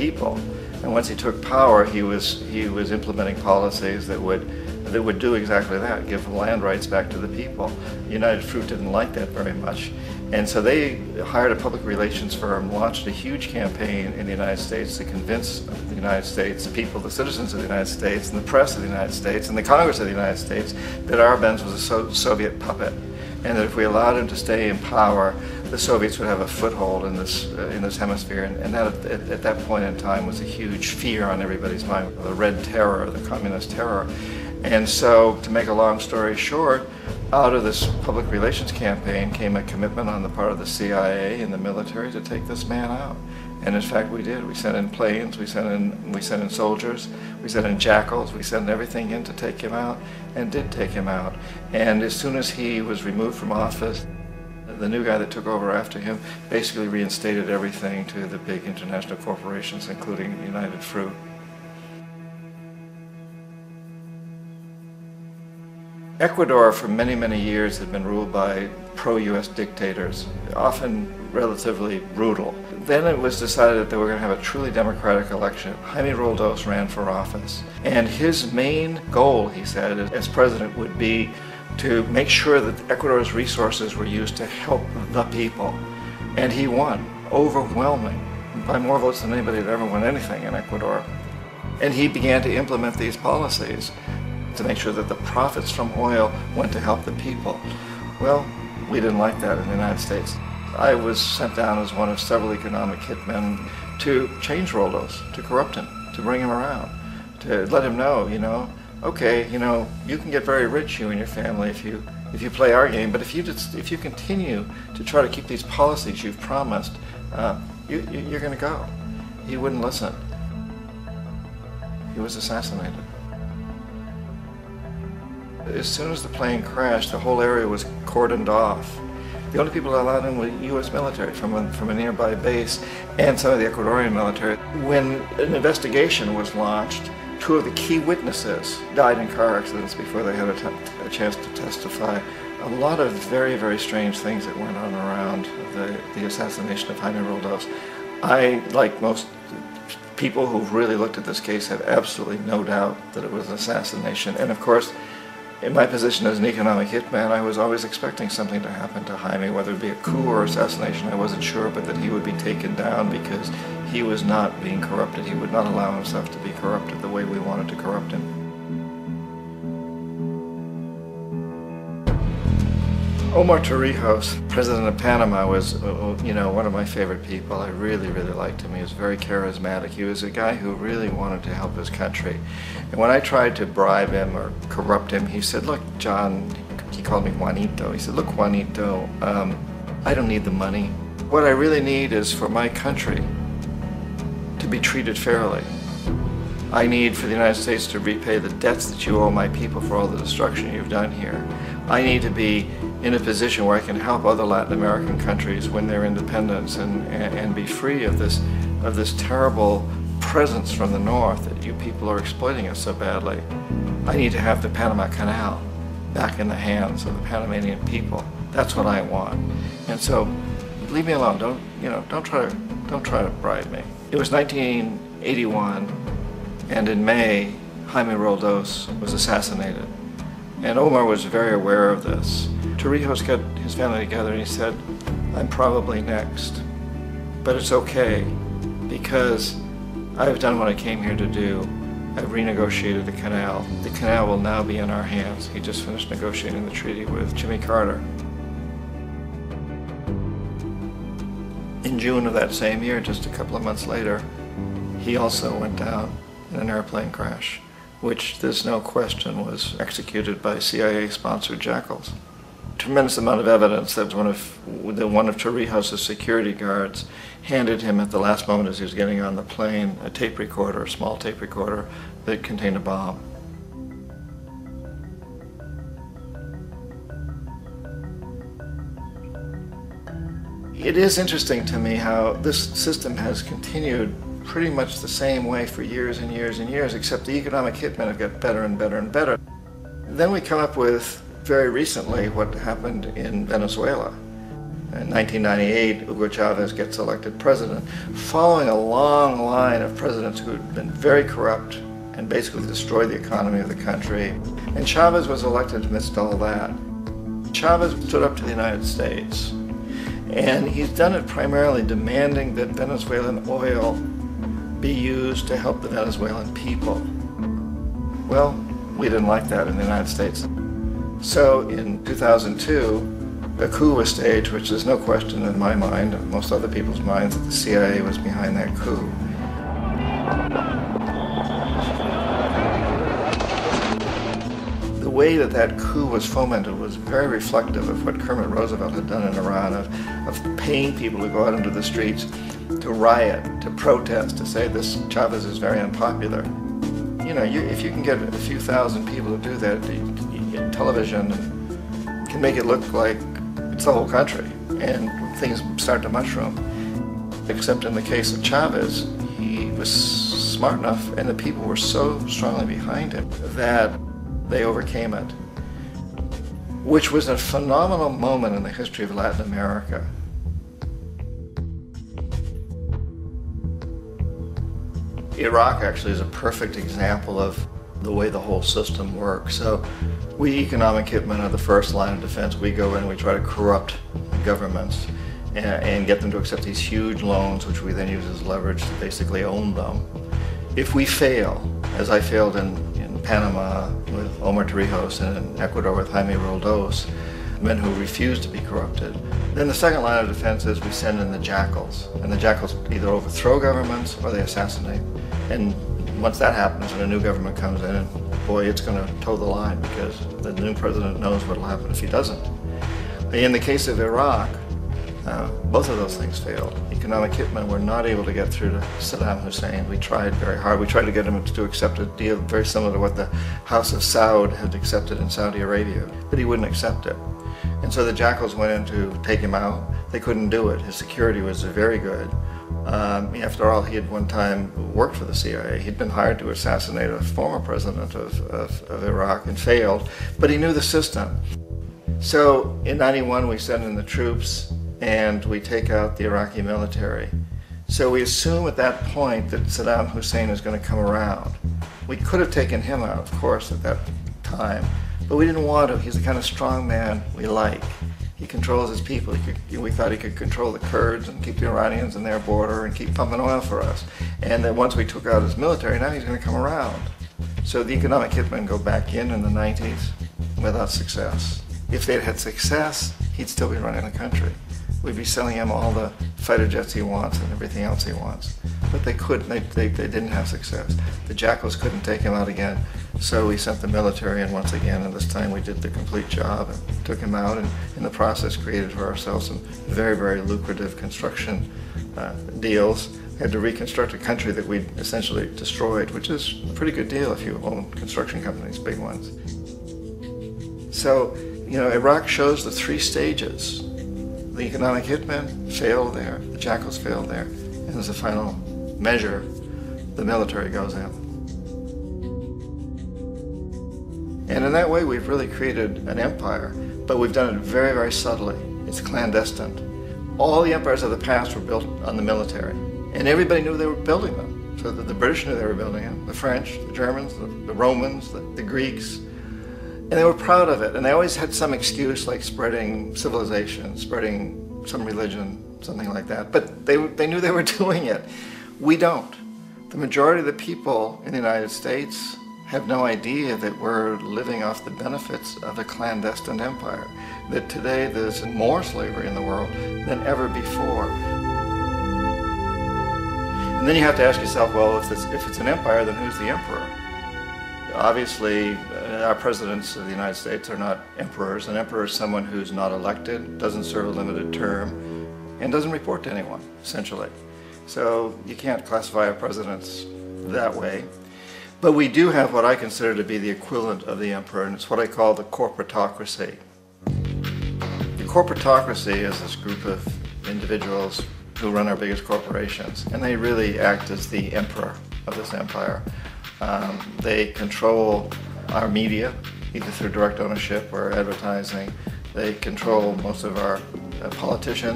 people. And once he took power, he was implementing policies that would do exactly that, give land rights back to the people. United Fruit didn't like that very much. And so they hired a public relations firm, launched a huge campaign in the United States to convince the United States people, the citizens of the United States, and the press of the United States, and the Congress of the United States, that Arbenz was a Soviet puppet, and that if we allowed him to stay in power, the Soviets would have a foothold in this hemisphere. And that, at that point in time, was a huge fear on everybody's mind, the Red Terror, the Communist Terror. And so, to make a long story short, out of this public relations campaign came a commitment on the part of the CIA and the military to take this man out. And in fact, we did. We sent in planes, we sent in soldiers, we sent in jackals, we sent everything in to take him out, and did take him out. And as soon as he was removed from office, the new guy that took over after him basically reinstated everything to the big international corporations, including United Fruit. Ecuador for many, many years had been ruled by pro-US dictators, often relatively brutal. Then it was decided that they were going to have a truly democratic election. Jaime Roldos ran for office, and his main goal, he said, as president would be to make sure that Ecuador's resources were used to help the people. And he won, overwhelming, by more votes than anybody had ever won anything in Ecuador. And he began to implement these policies to make sure that the profits from oil went to help the people. Well, we didn't like that in the United States. I was sent down as one of several economic hitmen to change Roldos, to corrupt him, to bring him around, to let him know, okay, you can get very rich, you and your family, if you play our game, but if you continue to try to keep these policies you've promised, you're going to go. He wouldn't listen. He was assassinated. As soon as the plane crashed, the whole area was cordoned off. The only people allowed in were U.S. military from a nearby base and some of the Ecuadorian military. When an investigation was launched, two of the key witnesses died in car accidents before they had a chance to testify. A lot of very, very strange things that went on around the assassination of Jaime Roldos. I, like most people who've really looked at this case, have absolutely no doubt that it was an assassination. And of course, in my position as an economic hitman, I was always expecting something to happen to Jaime, whether it be a coup or assassination, I wasn't sure, but that he would be taken down because he was not being corrupted. He would not allow himself to be corrupted the way we wanted to corrupt him. Omar Torrijos, president of Panama, was one of my favorite people. I really, really liked him. He was very charismatic. He was a guy who really wanted to help his country. And when I tried to bribe him or corrupt him, he said, look, John, he called me Juanito. He said, look, Juanito, I don't need the money. What I really need is for my country to be treated fairly. I need for the United States to repay the debts that you owe my people for all the destruction you've done here. I need to be in a position where I can help other Latin American countries win their independence and be free of this terrible presence from the north that you people are exploiting us so badly. I need to have the Panama Canal back in the hands of the Panamanian people. That's what I want. And so, leave me alone. Don't try to bribe me. It was 1981, and in May, Jaime Roldos was assassinated. And Omar was very aware of this. Torrijos got his family together and he said, I'm probably next, but it's okay because I've done what I came here to do. I've renegotiated the canal. The canal will now be in our hands. He just finished negotiating the treaty with Jimmy Carter. In June of that same year, just a couple of months later, he also went down in an airplane crash, which there's no question was executed by CIA-sponsored jackals. Tremendous amount of evidence that one of Torrijos' security guards handed him at the last moment as he was getting on the plane a tape recorder, a small tape recorder that contained a bomb. It is interesting to me how this system has continued pretty much the same way for years and years and years, except the economic hitmen have got better and better and better. Then we come up with, very recently, what happened in Venezuela. In 1998, Hugo Chavez gets elected president, following a long line of presidents who had been very corrupt and basically destroyed the economy of the country. And Chavez was elected amidst all that. Chavez stood up to the United States, and he's done it primarily demanding that Venezuelan oil be used to help the Venezuelan people. Well, we didn't like that in the United States. So in 2002, a coup was staged, which there's no question in my mind, and most other people's minds, that the CIA was behind that coup. The way that that coup was fomented was very reflective of what Kermit Roosevelt had done in Iran, of paying people to go out into the streets to riot, to protest, to say this Chavez is very unpopular. You know, if you can get a few thousand people to do that, television can make it look like it's the whole country, and things start to mushroom. Except in the case of Chavez, he was smart enough, and the people were so strongly behind him that they overcame it, which was a phenomenal moment in the history of Latin America. Iraq actually is a perfect example of the way the whole system works. So we economic hitmen are the first line of defense. We go in and we try to corrupt governments and get them to accept these huge loans, which we then use as leverage to basically own them. If we fail, as I failed in Panama with Omar Torrijos and in Ecuador with Jaime Roldos, men who refuse to be corrupted, then the second line of defense is we send in the jackals. And the jackals either overthrow governments or they assassinate. And once that happens and a new government comes in, and boy, it's going to toe the line, because the new president knows what will happen if he doesn't. In the case of Iraq, both of those things failed. Economic hitmen were not able to get through to Saddam Hussein. We tried very hard. We tried to get him to accept a deal very similar to what the House of Saud had accepted in Saudi Arabia, but he wouldn't accept it. And so the jackals went in to take him out. They couldn't do it. His security was very good. After all, he had one time worked for the CIA. He'd been hired to assassinate a former president of Iraq and failed, but he knew the system. So in '91, we send in the troops and we take out the Iraqi military. So we assume at that point that Saddam Hussein is going to come around. We could have taken him out, of course, at that time, but we didn't want to. He's the kind of strong man we like. He controls his people. We thought he could control the Kurds and keep the Iranians in their border and keep pumping oil for us. And that once we took out his military, now he's going to come around. So the economic hitmen go back in the 90s without success. If they'd had success, he'd still be running the country. We'd be selling him all the fighter jets he wants and everything else he wants. But they couldn't. They didn't have success. The jackals couldn't take him out again. So we sent the military in once again, and this time we did the complete job and took him out, and in the process created for ourselves some very, very lucrative construction deals. We had to reconstruct a country that we'd essentially destroyed, which is a pretty good deal if you own construction companies, big ones. So, you know, Iraq shows the three stages. The economic hitmen failed there, the jackals failed there, and as a final measure, the military goes in. And in that way, we've really created an empire, but we've done it very, very subtly. It's clandestine. All the empires of the past were built on the military, and everybody knew they were building them. So that the British knew they were building them, the French, the Germans, the Romans, the Greeks, and they were proud of it. And they always had some excuse, like spreading civilization, spreading some religion, something like that. But they knew they were doing it. We don't. The majority of the people in the United States have no idea that we're living off the benefits of a clandestine empire, that today there's more slavery in the world than ever before. And then you have to ask yourself, well, if it's an empire, then who's the emperor? Obviously, our presidents of the United States are not emperors. An emperor is someone who's not elected, doesn't serve a limited term, and doesn't report to anyone, essentially. So you can't classify our presidents that way. But we do have what I consider to be the equivalent of the emperor, and it's what I call the corporatocracy. The corporatocracy is this group of individuals who run our biggest corporations, and they really act as the emperor of this empire. They control our media, either through direct ownership or advertising. They control most of our politician.